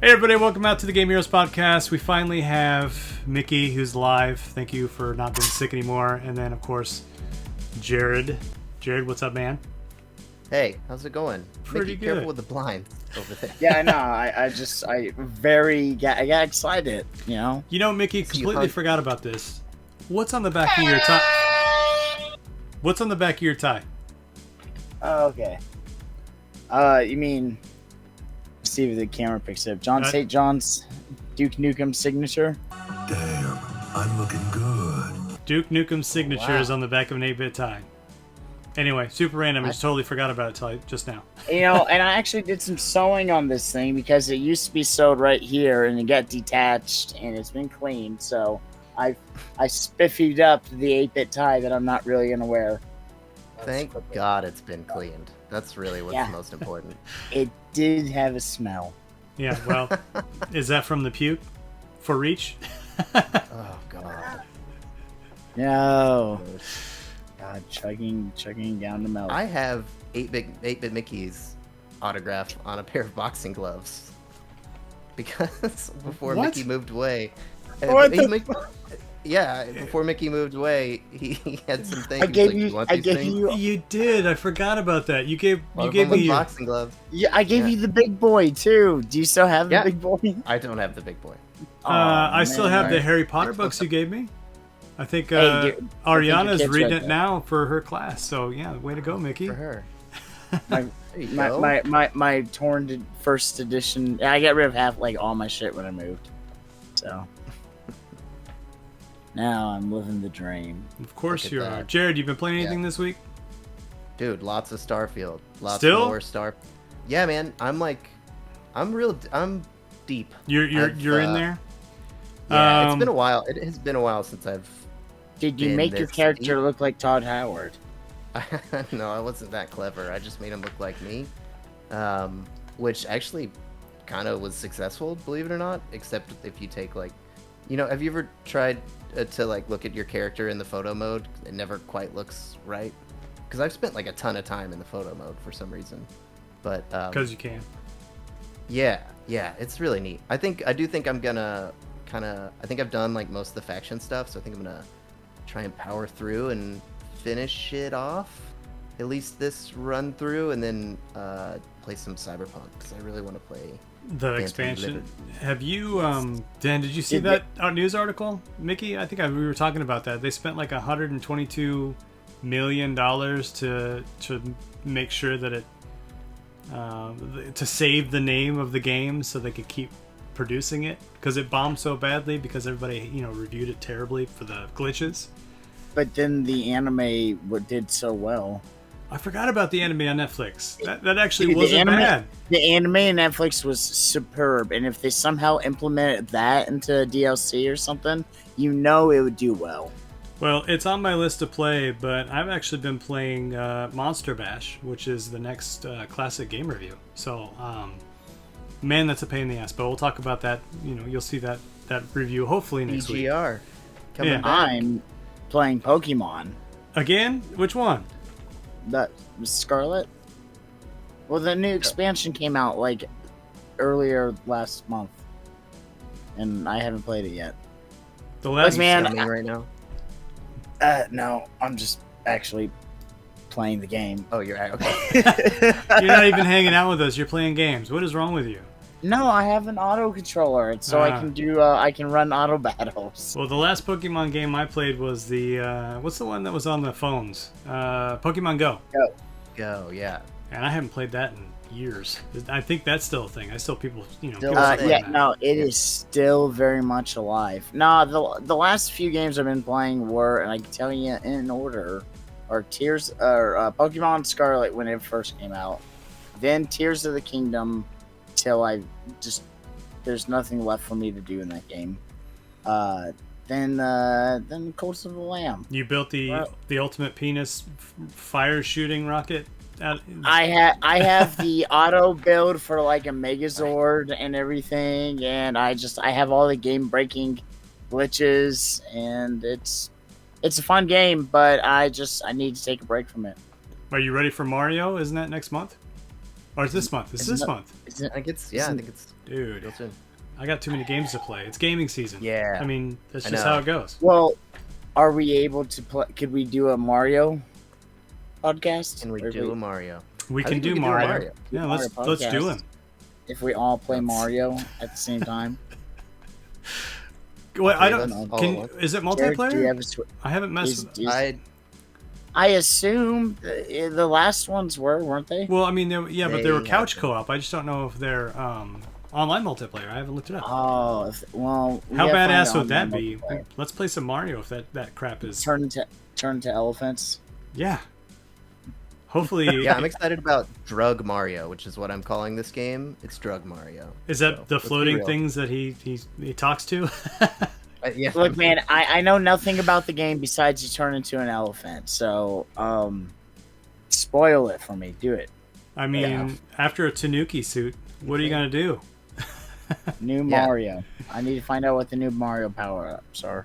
Hey everybody, welcome out to the Game Heroes Podcast. We finally have Mickey, who's live. Thank you for not being sick anymore. And then, of course, Jared. Jared, what's up, man? Hey, how's it going? Pretty Mickey, good. careful with the blinds over there. Yeah, I know. I got excited, you know? You know, Mickey, completely forgot about this. What's on the back of your tie? What's on the back of your tie? Oh, okay. You mean... See if the camera picks it up. John St. John's Duke Nukem signature. Damn, I'm looking good. Duke Nukem's signature is on the back of an 8-bit tie. Anyway, super random. I just totally forgot about it till just now. You know, and I actually did some sewing on this thing because it used to be sewed right here and it got detached and it's been cleaned. So I spiffied up the 8-bit tie that I'm not really gonna wear. Thank God it's been cleaned. That's really what's most important. It did have a smell. Yeah, well, is that from the puke for Reach? Oh, God. No. God, chugging down the milk. I have 8-bit Mickey's autograph on a pair of boxing gloves. Because before What? Mickey moved away... before Mickey moved away, he had some things. You did. I forgot about that. You gave me your boxing gloves. Yeah, I gave you the big boy too. Do you still have the big boy? I don't have the big boy. I still have the Harry Potter books you gave me. I think Ariana's reading it now for her class. So yeah, way to go, Mickey. For her. My torn first edition. I got rid of all my shit when I moved. So now I'm living the dream. Of course you are. Jared, you been playing anything this week? Dude, lots of Starfield. Lots Still? more Star. Yeah, man. I'm deep. You're in there? Yeah, it's been a while. It has been a while since I've. Did you make your character look like Todd Howard? No, I wasn't that clever. I just made him look like me, which actually kind of was successful, believe it or not. Except if you take have you ever tried to look at your character in the photo mode? It never quite looks right. Because I've spent a ton of time in the photo mode for some reason, but because you can. Yeah, it's really neat. I do think I'm gonna I think I've done most of the faction stuff, so I think I'm gonna try and power through and finish it off, at least this run through, and then play some Cyberpunk because I really want to play the expansion. Have you, Dan? Did you see that news article, Mickey? I think we were talking about that. They spent $122 million to make sure that it to save the name of the game so they could keep producing it because it bombed so badly because everybody reviewed it terribly for the glitches. But then the anime did so well. I forgot about the anime on Netflix. That actually wasn't bad. The anime on Netflix was superb, and if they somehow implemented that into DLC or something, it would do well. Well, it's on my list to play, but I've actually been playing Monster Bash, which is the next classic game review. So, man, that's a pain in the ass. But we'll talk about that. You'll see that review hopefully next week. EGR. Coming back. I'm playing Pokemon. Again? Which one? That was Scarlet. Well, the new expansion came out earlier last month, and I haven't played it yet. The last man right now. No, I'm just actually playing the game. Oh, you're okay. You're not even hanging out with us. You're playing games. What is wrong with you? No, I have an auto controller, so I can do. I can run auto battles. Well, the last Pokemon game I played was the what's the one that was on the phones? Pokemon Go. Go, yeah. And I haven't played that in years. I think that's still a thing. I still people it is still very much alive. No, the last few games I've been playing were, and I can tell you in order, are Pokemon Scarlet when it first came out, then Tears of the Kingdom. Till there's nothing left for me to do in that game. Then Coats of the Lamb. You built the ultimate penis fire shooting rocket. I have the auto build for a Megazord and everything, and I have all the game breaking glitches, and it's a fun game, but I need to take a break from it. Are you ready for Mario? Isn't that next month? Or it's this month. It's this month. I think it's Dude, real soon. I got too many games to play. It's gaming season. Yeah. I mean, that's I just know. how it goes. Well, are we able to play? Could we do a Mario podcast? Can we Or do a Mario? We I can think we do can do Mario. Mario. Yeah, Mario let's do podcast. it. If we all play Mario at the same time? Wait, I Okay, don't. let's- Can is it Derek, do you multiplayer? have a Swi- I haven't messed. with I assume the last ones weren't they? Well, I mean, but they were They couch have co-op. I just don't know if they're online multiplayer. I haven't looked it up. Oh, well. we How gotta find badass out would that on be? multiplayer. Let's play some Mario if that crap is. Turn to elephants. Yeah. Hopefully. Yeah, I'm excited about Drug Mario, which is what I'm calling this game. It's Drug Mario. Is that So, the let's be floating real. things that he talks to? Yeah. Look, man, I know nothing about the game besides you turn into an elephant. So, spoil it for me. Do it. I mean, after a Tanuki suit, what are you gonna do? New Yeah. Mario. I need to find out what the new Mario power-ups are.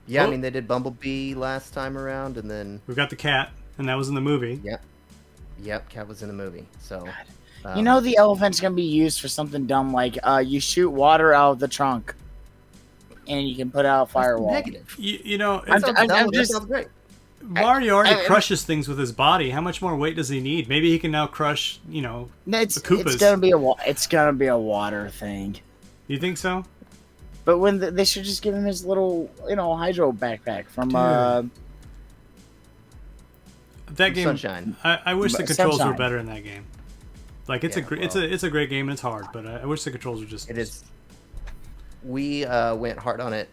Yeah, I Well- mean, they did Bumblebee last time around, and then We've got the cat, and that was in the movie. yep, Cat was in the movie. So, You know the elephant's gonna be used for something dumb like you shoot water out of the trunk, and you can put out that's firewall. negative. You know, I'm That I'm just sounds great. Mario already I- crushes things with his body. How much more weight does he need? Maybe he can now crush. it's the Koopas. it's gonna be a water thing. You think so? But when they should just give him his little hydro backpack from That game. Sunshine. I wish the But controls were Sunshine. better in that game. Like it's Yeah, it's a great game and it's hard, but I wish the controls were just. It is. We went hard on it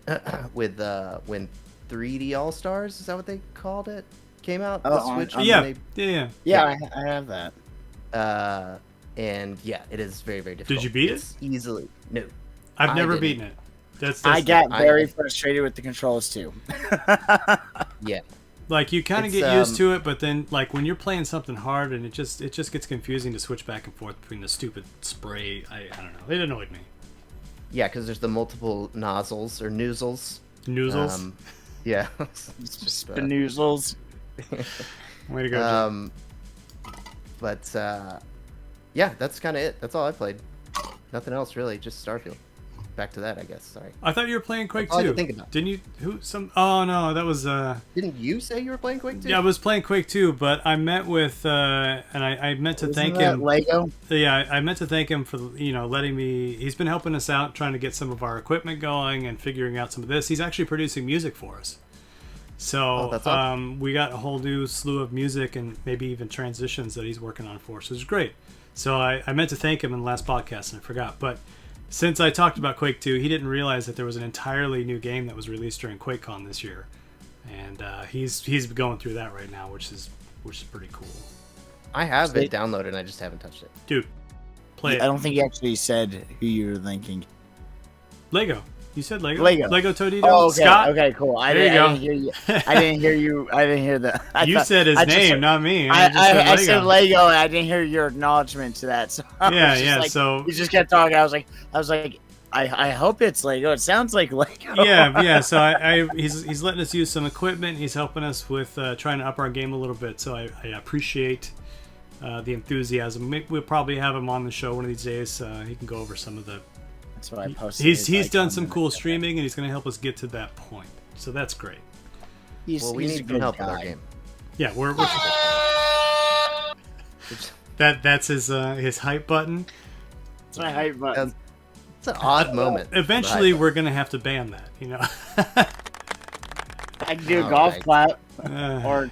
with when 3D All Stars, is that what they called it? Came out Oh, the on- Switch. on- Yeah, They- yeah. I have that. and yeah, it is very, very difficult. you beat it? It's easily no. I've I never didn't. beaten it. That's I got I- very frustrated with the controls too. Yeah, like you kind of It's, get used to it, but then like when you're playing something hard and it just gets confusing to switch back and forth between the stupid spray. I don't know. It annoyed me. yeah, because there's the multiple nozzles or noozles. Noozles. Yeah. It's just But- benoozles. Way to go. Jim. But yeah, that's kind of it. That's all I played. Nothing else really. Just Starfield. Back to that, I guess. Sorry. I thought you were playing Quake That's all I 2. could think about. Didn't you? Oh no, that was. Didn't you say you were playing Quake 2? Yeah, I was playing Quake 2, but I met with and I meant to Isn't thank that him. Lego? Yeah, I meant to thank him for letting me. He's been helping us out, trying to get some of our equipment going and figuring out some of this. He's actually producing music for us. So that's awesome. we got a whole new slew of music and maybe even transitions that he's working on for us. So it's great. So I meant to thank him in the last podcast and I forgot. But since I talked about Quake 2, he didn't realize that there was an entirely new game that was released during QuakeCon this year, and he's going through that right now, which is pretty cool. I have it downloaded and I just haven't touched it. Dude, play I it. don't think you actually said who you were thinking. Lego. You said Lego. Lego. Lego Toadito. Oh, okay. Scott. Okay, cool. There you I didn't hear you. I didn't hear you. I didn't hear that. You said his name, not me. I said Lego, and I didn't hear your acknowledgement to that. So I was Yeah, just yeah. like- So you just kept talking. I was like, I hope it's Lego. It sounds like Lego. yeah. So he's letting us use some equipment. He's helping us with trying to up our game a little bit. So I appreciate the enthusiasm. We'll probably have him on the show one of these days. He can go over some of the. That's what I posted. He's like, done on some the- cool streaming, and he's going to help us get to that point. So that's great. He's, We he's a need some good help with our guy. game. Yeah, we're that's his hype button. That's my hype button. It's an odd moment. Eventually, we're going to have to ban that. I can do a All golf right. clap Uh, or.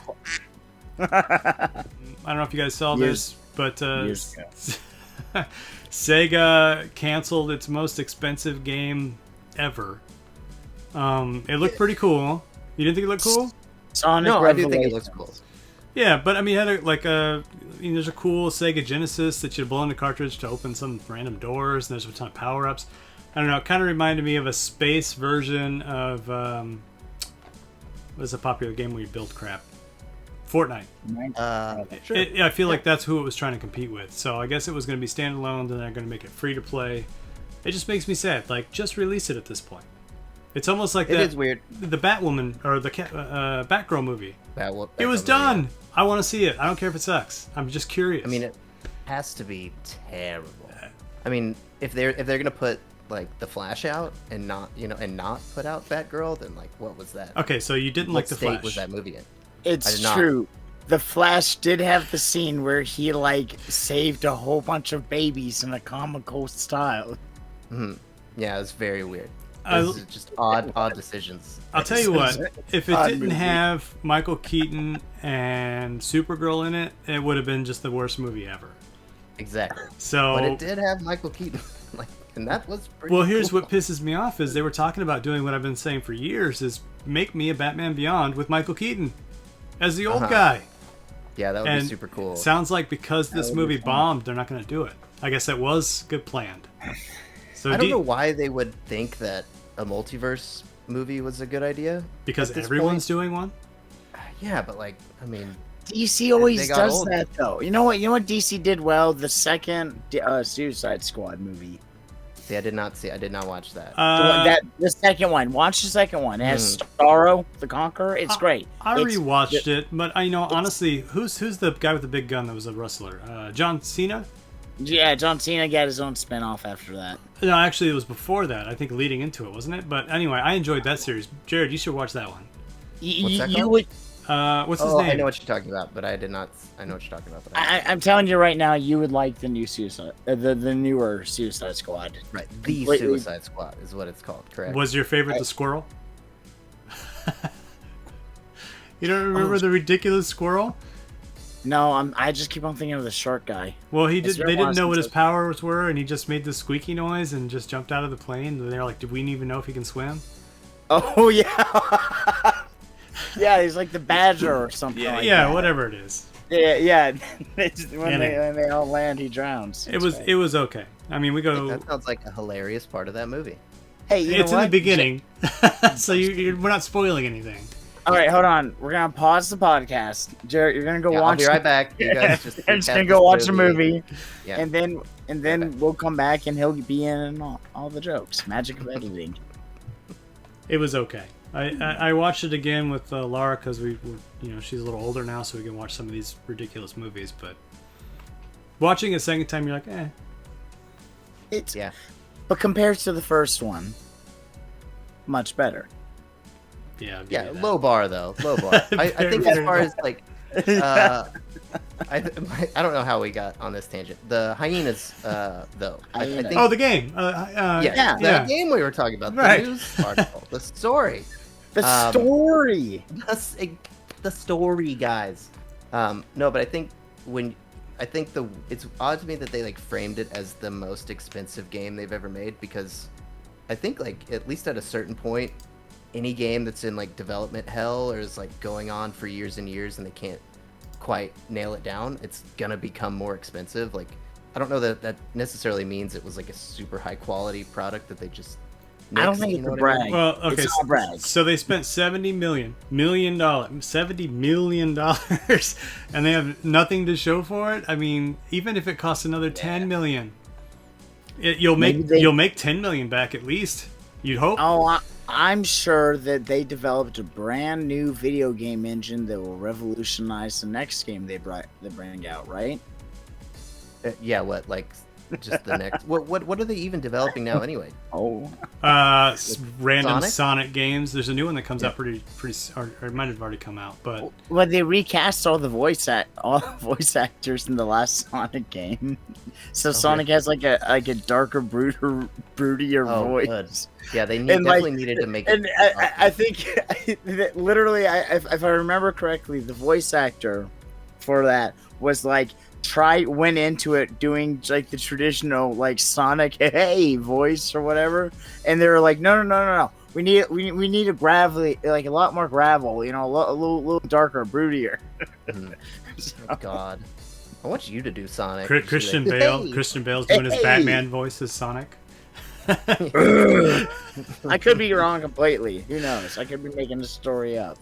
I don't know if you guys saw Years- this, but years ago. Sega canceled its most expensive game ever. It looked pretty cool. You didn't think it looked cool? Sonic No, I do think it looks Revelations. cool. Yeah, but I mean, it had there's a cool Sega Genesis that you blow in the cartridge to open some random doors, and there's a ton of power-ups. I don't know, it kind of reminded me of a space version of, what's a popular game where you build crap? Fortnite. Sure. I feel like that's who it was trying to compete with. So I guess it was going to be standalone, then they're going to make it free to play. It just makes me sad. Like, just release it at this point. It's almost like It is weird. the Batwoman or the Batgirl movie. That It was done. I want to see it. I don't care if it sucks. I'm just curious. I mean, has to be terrible. I mean, if they're gonna put like the Flash out and not put out Batgirl, then like what was that? Okay, so you didn't like the What Flash. state was that movie in? It's true. The Flash did have the scene where he like saved a whole bunch of babies in a comical style. Mm-hmm. Yeah, it was very weird. This is just odd decisions. I'll tell you what, if it didn't have Michael Keaton and Supergirl in it, it would have been just the worst movie ever. Exactly. So, but it did have Michael Keaton, and that was pretty. Well, here's cool. what pisses me off is they were talking about doing what I've been saying for years: is make me a Batman Beyond with Michael Keaton as the old guy. Yeah, that would be super cool. Sounds like because this movie bombed, they're not going to do it. I guess that was good planned. So I don't know why they would think that a multiverse movie was a good idea. Because everyone's doing one? Yeah, but like, I mean... DC always does that, though. You know what DC did well? The second Suicide Squad movie. See, I did not watch that. The second one. Watch the second one. It has Starro, the Conqueror. It's great. I rewatched it, but honestly, who's the guy with the big gun that was a wrestler? John Cena? Yeah, John Cena got his own spin-off after that. No, actually, it was before that. I think leading into it, wasn't it? But anyway, I enjoyed that series. Jared, you should watch that one. What's that called? What's his name? I know what you're talking about, but I did not. I know what you're talking about. But I'm telling you right now, you would like the new the newer Suicide Squad. Right, the Suicide Squad is what it's called. Correct. Was your favorite the squirrel? You don't remember the ridiculous squirrel? No, I just keep on thinking of the shark guy. Well, they didn't know what his powers were, and he just made this squeaky noise and just jumped out of the plane. And they're like, "Do we even know if he can swim?" Oh yeah, yeah. He's like the badger or something. Yeah, whatever it is. Yeah. when they all land, he drowns. It was okay. I mean, we go. That sounds like a hilarious part of that movie. Hey, it's in the beginning, so we're not spoiling anything. All right, hold on. We're gonna pause the podcast. Jared, you're gonna go watch. I'll be right back. You guys just gonna go watch a movie, yeah. and then we'll come back and he'll be in all the jokes. Magic of editing. It was okay. I watched it again with Laura because she's a little older now, so we can watch some of these ridiculous movies. But watching it a second time, you're like, eh. But compared to the first one, much better. Yeah, low bar though. Low bar. I think as far as like, I don't know how we got on this tangent. The hyenas, though. I think, the game. The game we were talking about. Right. The news article. The story. The story. The story, guys. No, but I think it's odd to me that they like framed it as the most expensive game they've ever made, because I think like at least at a certain point, any game that's in like development hell or is like going on for years and years and they can't quite nail it down, it's gonna become more expensive. Like, I don't know that necessarily means it was like a super high quality product that they just I don't think it's a brag. Well, okay, it's not a brag. So they spent $70 million, and they have nothing to show for it. I mean, even if it costs another $10 million, you'll make $10 million back at least. You'd hope. Oh, I'm sure that they developed a brand new video game engine that will revolutionize the next game they bring out, right? Yeah, what, like just the next? What are they even developing now anyway? Random Sonic games. There's a new one that comes out pretty, or it might have already come out, but well, they recast all the voice actors in the last Sonic game, so Sonic has like a darker, broodier voice. Good. Yeah, they definitely needed to make it. And I think that literally, if I remember correctly, the voice actor for that was like went into it doing like the traditional like Sonic hey voice or whatever, and they were like, no. We need a gravelly, like a lot more gravel, a little darker, broodier. Oh God, I want you to do Sonic. Christian Bale. Christian Bale's doing his Batman voice as Sonic. I could be wrong completely. Who knows? I could be making the story up.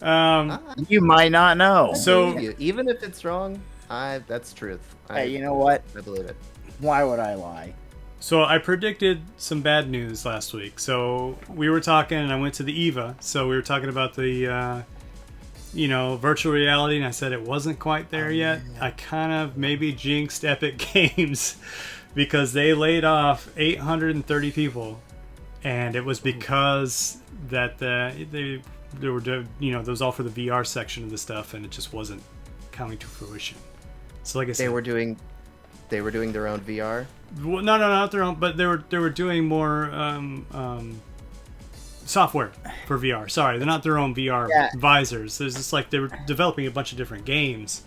You might not know. So even if it's wrong, that's truth. Hey, you know what? I believe it. Why would I lie? So I predicted some bad news last week. So we were talking, and I went to the EVA. So we were talking about the virtual reality, and I said it wasn't quite there yet. I kind of maybe jinxed Epic Games because they laid off 830 people, and it was because that they were that was all for the VR section of the stuff, and it just wasn't coming to fruition. So like I said, they were doing their own VR. Well, no, not their own, but they were doing more software for VR. Sorry, they're not their own VR visors. There's just like they were developing a bunch of different games,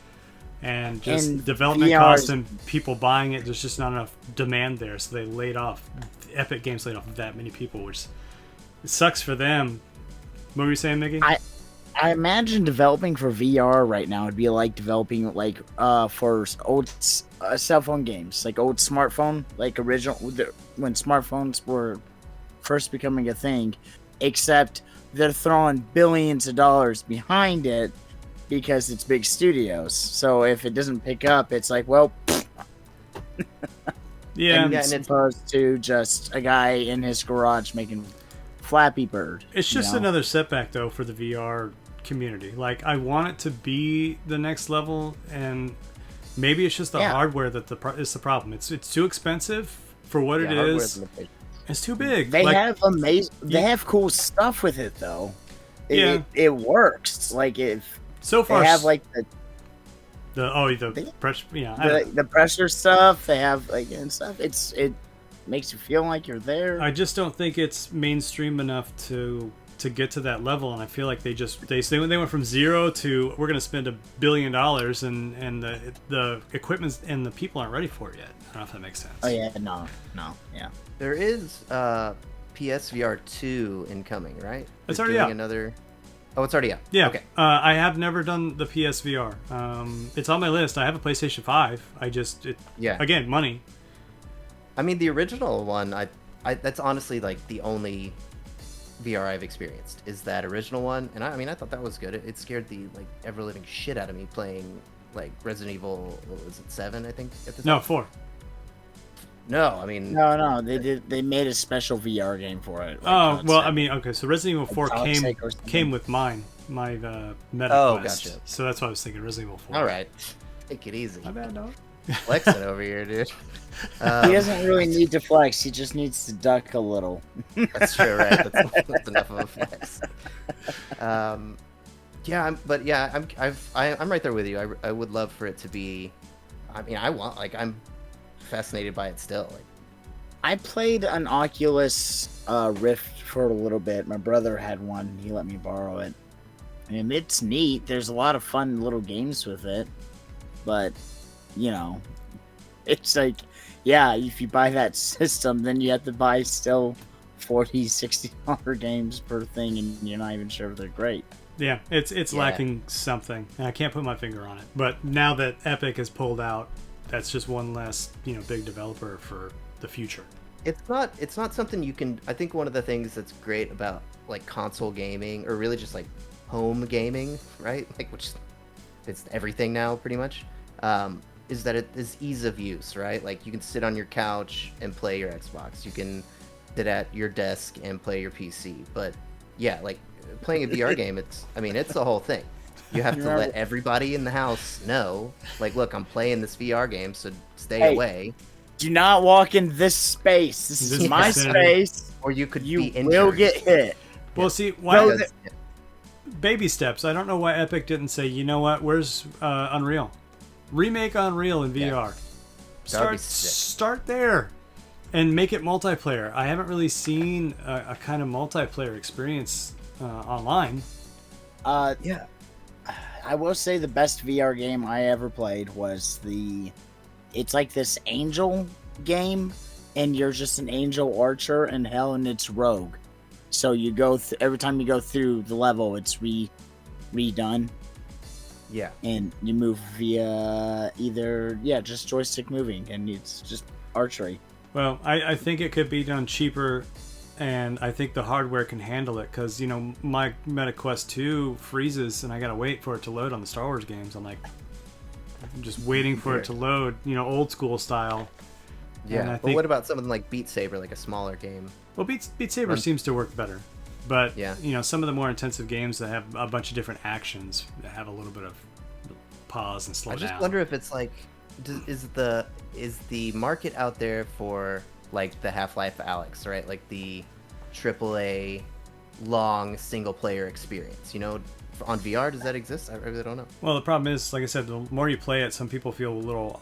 and just development costs and people buying it. There's just not enough demand there, so they laid off. Epic Games laid off that many people, which it sucks for them. What were you saying, Mickey? I imagine developing for VR right now would be like developing for old cell phone games, like old smartphone, like original when smartphones were first becoming a thing, except they're throwing billions of dollars behind it because it's big studios. So if it doesn't pick up, it's like, well, yeah, as opposed to just a guy in his garage making Flappy Bird. It's just another setback though for the VR community. Like, I want it to be the next level, and maybe it's just the hardware that is the problem. It's too expensive for what it is. It's too big. They have amazing. They have cool stuff with it though. It works. Like if so far they have like the pressure. The pressure stuff they have and stuff. It makes you feel like you're there. I just don't think it's mainstream enough to get to that level, and I feel like they went from zero to we're going to spend $1 billion, and the equipment and the people aren't ready for it yet. I don't know if that makes sense. Oh yeah, no, yeah. There is PSVR 2 incoming, right? It's already out. It's already out. Yeah. Okay. I have never done the PSVR. It's on my list. I have a PlayStation 5. Again, money. I mean, the original one, I that's honestly like the only VR I've experienced is that original one, and I thought that was good. It scared the ever living shit out of me playing like Resident Evil. What was it, 7? I think at the time. No, 4. No, I mean no. They made a special VR game for it. Okay. So Resident Evil 4 came with my Meta Quest. Gotcha. So that's why I was thinking Resident Evil 4. All right, take it easy. My bad, dog. Flexing over here, dude. He doesn't really need to flex. He just needs to duck a little. That's true, right? That's enough of a flex. I'm right there with you. I would love for it to be. I'm fascinated by it still. I played an Oculus Rift for a little bit. My brother had one. He let me borrow it, and it's neat. There's a lot of fun little games with it, but it's like, if you buy that system, then you have to buy still $40-$60 games per thing, and you're not even sure if they're great. Yeah, it's lacking something, and I can't put my finger on it. But now that Epic has pulled out, that's just one less big developer for the future. It's not something you can. I think one of the things that's great about like console gaming, or really just like home gaming, right? Like, which it's everything now pretty much. Is that it is ease of use, right? Like, you can sit on your couch and play your Xbox. You can sit at your desk and play your PC. But yeah, like playing a VR game, it's the whole thing. You have to let everybody in the house know, like, look, I'm playing this VR game, so stay away. Do not walk in this space. This is my space. Or you could be injured. Will get hit. Well, see, why? Baby steps. I don't know why Epic didn't say, you know what? Where's Unreal? Remake Unreal in VR. Start there, and make it multiplayer. I haven't really seen a kind of multiplayer experience online. I will say the best VR game I ever played was it's like this angel game, and you're just an angel archer in hell, and it's rogue. So you go every time you go through the level, it's redone. Yeah. And you move via just joystick moving, and it's just archery. Well, I think it could be done cheaper, and I think the hardware can handle it, because, my Meta Quest 2 freezes, and I gotta wait for it to load on the Star Wars games. I'm just waiting for it to load, old school style. Yeah, but what about something like Beat Saber, like a smaller game? Well, Beat Saber seems to work better. But Yeah. some of the more intensive games that have a bunch of different actions that have a little bit of pause and slow I down. just wonder if it's like, is the market out there for like the Half-Life Alyx, right? Like the AAA long single player experience. On VR, does that exist? I really don't know. Well, the problem is, like I said, the more you play it, some people feel a little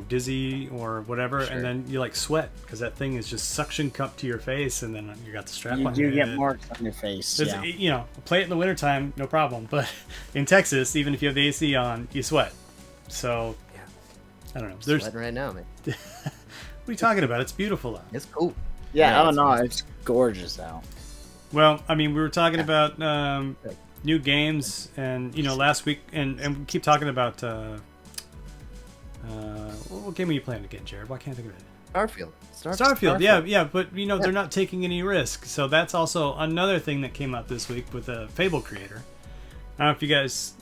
dizzy or whatever, Sure. and then you like sweat because that thing is just suction cup to your face, and then you got the strap You on your do get head. marks on your face. There's- Yeah. Play it in the wintertime, no problem. But in Texas, even if you have the AC on, you sweat. So, Yeah. I don't know. I'm sweating right now, man. What are you talking about? It's beautiful out. It's cool. Yeah. Oh it's no, awesome. it's gorgeous out. Well, I mean, we were talking about new games, and last week, and we keep talking about what game are you playing again, Jared? Why can't I think of it? Starfield, yeah, but they're not taking any risk, so that's also another thing that came out this week with a Fable creator. I don't know if you guys,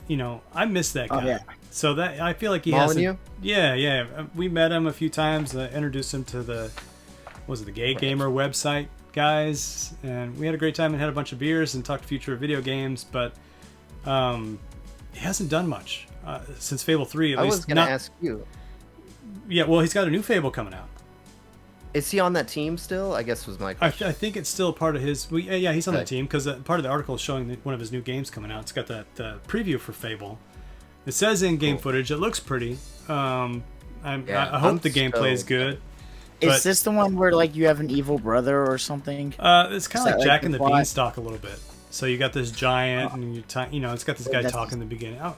I missed that guy. Oh, yeah. So that I feel like he Molyneux? hasn't. Yeah. We met him a few times. Introduced him to the Gay Gamer website guys, and we had a great time and had a bunch of beers and talked future video games. But he hasn't done much since Fable 3. At I least was gonna ask you, Yeah, well, he's got a new Fable coming out. is he on that team still? I guess was my I question. think it's still part of his. Well, yeah, he's on that Okay. team because part of the article is showing one of his new games coming out. It's got that preview for Fable. It says in-game Cool. footage. It looks pretty. I Yeah, hope I'm the gameplay is so good. Is But- this the one where like you have an evil brother or something? It's kind Is of that like like Jack the and the plot? Beanstalk a little bit. So you got this giant, and it's got this guy That's- talking in the beginning. Oh,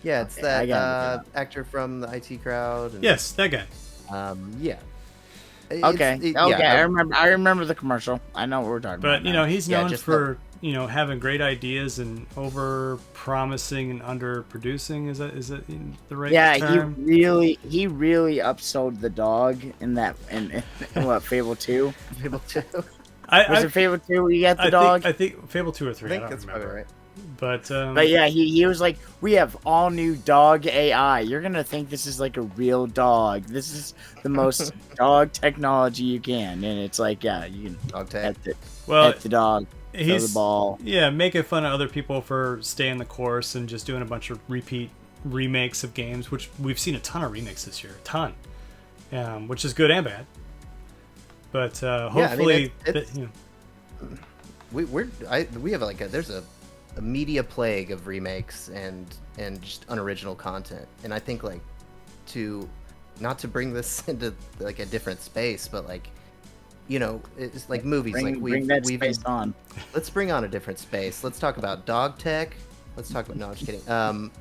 Yeah, it's Okay, I that gotta actor from the IT crowd. And, yes, that guy. Yeah. Okay. I remember the commercial. I know what we're talking But about. now. he's Yeah, known just for having great ideas and over promising and under producing. Is that the right Yeah, term? he really upsold the dog in that in what Fable 2? Fable 2. Was it Fable 2 where you got the I dog? think Fable 2 or 3. I think don't that's remember. probably right. But yeah, he was like, we have all new dog AI. You're gonna think this is like a real dog. This is the most dog technology you can, and it's like, yeah, you can Dog tag. pet the dog, throw he's the ball. Yeah, making fun of other people for staying the course and just doing a bunch of repeat remakes of games, which we've seen a ton of remakes this year, which is good and bad. But hopefully, it's- we have like there's a media plague of remakes and just unoriginal content, and I think like not to bring this into like a different space, but like it's like movies. Bring that space on. Let's bring on a different space. Let's talk about dog tech. Let's talk about. No, I'm just kidding.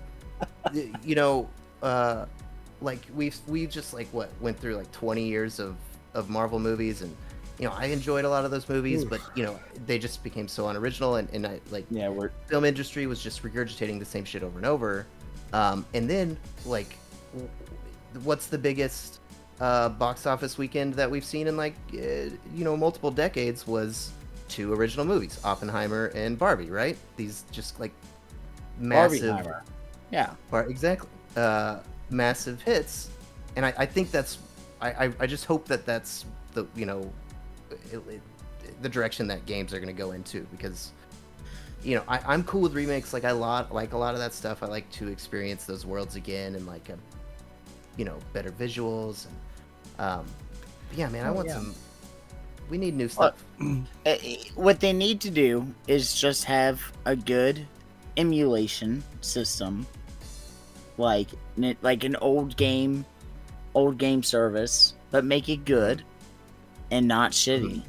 Like we just like went through like 20 years of Marvel movies, and I enjoyed a lot of those movies, but they just became so unoriginal, and I like film industry was just regurgitating the same shit over and over. And then like, what's the biggest box office weekend that we've seen in like multiple decades was 2 original movies, Oppenheimer and Barbie, right? These just like massive, Barbieheimer. Yeah. exactly, massive hits, and I think that's I just hope that that's the the direction that games are going to go into, because I'm cool with remakes. Like I like a lot of that stuff. I like to experience those worlds again and like better visuals and yeah, man, I want some. We need new stuff. What they need to do is just have a good emulation system, like an old game service, but make it good and not shitty.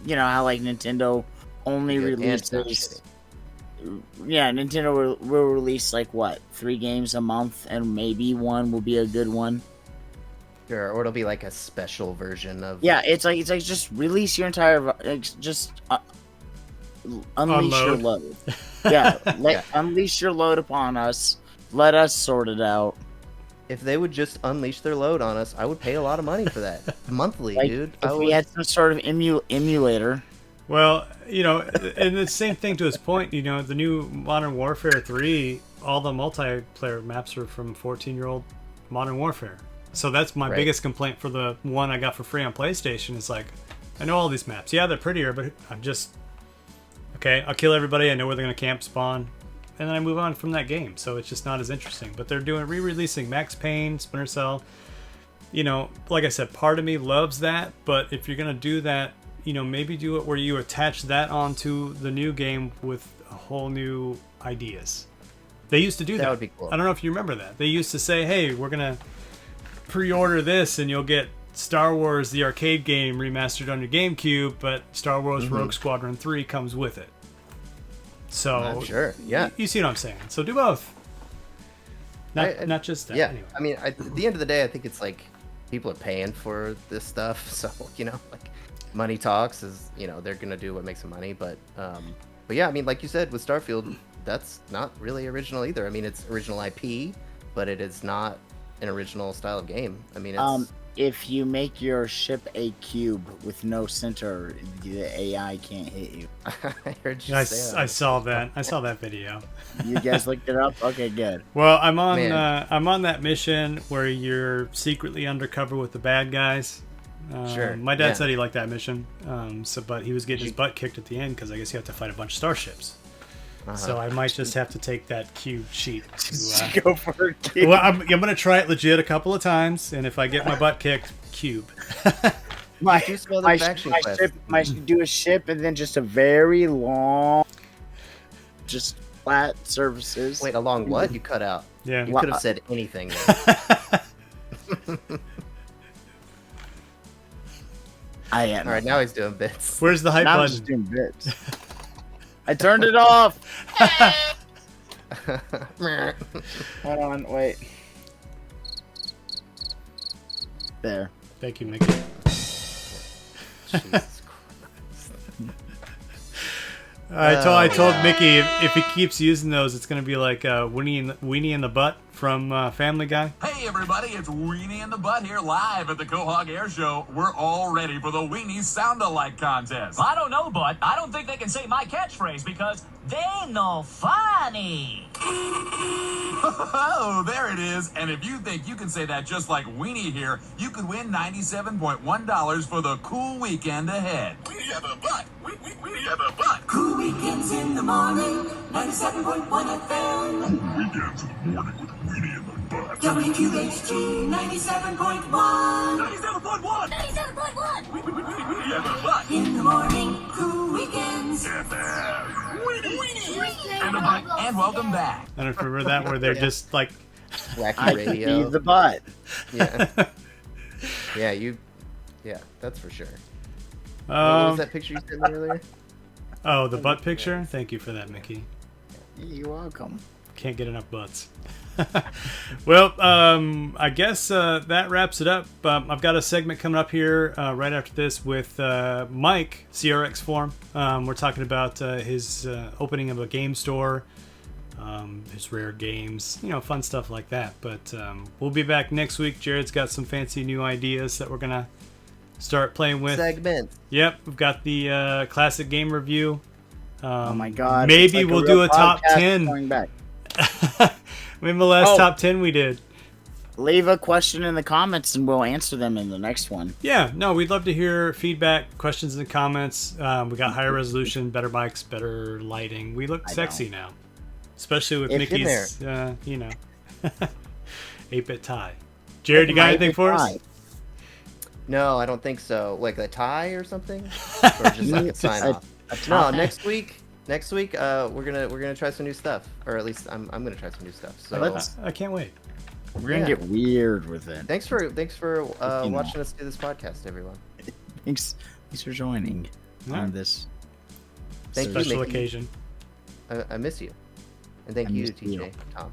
You know how like Nintendo only releases. Yeah, Nintendo will release like what, 3 games a month, and maybe one will be a good one. Sure, or it'll be like a special version of. Yeah, it's like just release your entire, just unleash your load. Yeah, unleash your load upon us. Let us sort it out. If they would just unleash their load on us, I would pay a lot of money for that monthly, Like, dude. If we had some sort of emulator. Well, and the same thing to his point, the new Modern Warfare 3, all the multiplayer maps are from 14-year-old Modern Warfare. So that's my biggest complaint for the one I got for free on PlayStation. Is like, I know all these maps. Yeah, they're prettier, but Okay, I'll kill everybody. I know where they're going to camp, spawn, and then I move on from that game. So it's just not as interesting. But they're doing re-releasing Max Payne, Splinter Cell. You know, like I said, part of me loves that. But if you're going to do that, you know, maybe do it where you attach that onto the new game with a whole new ideas. They used to do that. That would be cool. I don't know if you remember that. They used to say, hey, we're going to pre-order this and you'll get Star Wars, the arcade game, remastered on your GameCube, but Star Wars Rogue Squadron 3 comes with it. So, sure, yeah. You see what I'm saying. So do both. Not just that. Yeah, Anyway. I mean, at the end of the day, I think it's like people are paying for this stuff, so, you know, like money talks is, you know, they're going to do what makes them money, but yeah, I mean, like you said, with Starfield, that's not really original either. I mean, it's original IP, but it is not an original style of game. I mean, it's... if you make your ship a cube with no center, the AI can't hit you. I heard you I say saw that. I saw that video. You guys looked it up? Okay, good. Well, I'm on that mission where you're secretly undercover with the bad guys. Sure. My dad said he liked that mission, but he was getting his butt kicked at the end because I guess you have to fight a bunch of starships. So I might just have to take that cube sheet to go for a cube. Well, I'm going to try it legit a couple of times, and if I get my butt kicked, cube. My ship might do a ship and then just a very long, just flat surfaces. Wait, along what? You cut out. Yeah. You could have said anything there. I am. All right, now he's doing bits. Where's the hype Now I'm button? just doing bits. I turned it off. Hold on, wait. There. Thank you, Mickey. Jesus Christ. I told Mickey if he keeps using those, it's going to be like Weenie in the Butt from Family Guy. Hey everybody, it's Weenie in the Butt here live at the Quahog Air Show. We're all ready for the Weenie Sound-Alike contest. I don't know, Bud. I don't think they can say my catchphrase because they no funny. Oh, there it is. And if you think you can say that just like Weenie here, you could win $97.1 for the cool weekend ahead. We have a butt. We have a butt. Cool weekends in the morning, 97.1 FM. Cool weekends in the morning with Weenie in the Butt. WQHT 97.1. 97.1. 97.1. We have a butt. In the morning, cool weekends. And welcome back. I don't know if you remember that where they're just like Wacky I radio. be the butt. Yeah. Yeah, that's for sure. What was that picture you sent me earlier? Oh, the butt picture? Thank you for that, Mickey. You're welcome. Can't get enough butts. Well, I guess that wraps it up. I've got a segment coming up here right after this with Mike, CRX Form. We're talking about his opening of a game store, his rare games, fun stuff like that. But we'll be back next week. Jared's got some fancy new ideas that we're going to start playing with. Segment. Yep, we've got the classic game review. Oh my god. Maybe we'll do a top 10. Going back. Maybe the last top 10 we did. Leave a question in the comments and we'll answer them in the next one. Yeah, no, we'd love to hear feedback, questions in the comments. We got higher resolution, better mics, better lighting. We look sexy now. Especially with Mickey's, 8-bit tie. Jared, you got anything for us? No, I don't think so. Like a tie or something? Or just like a sign off? No, next week we're gonna try some new stuff, or at least I'm gonna try some new stuff. So I can't wait. We're gonna get weird with it. Thanks for watching us do this podcast, everyone. Thanks for joining on this Thank you, special Mickey. occasion. I miss you, and thank you, TJ, Tom.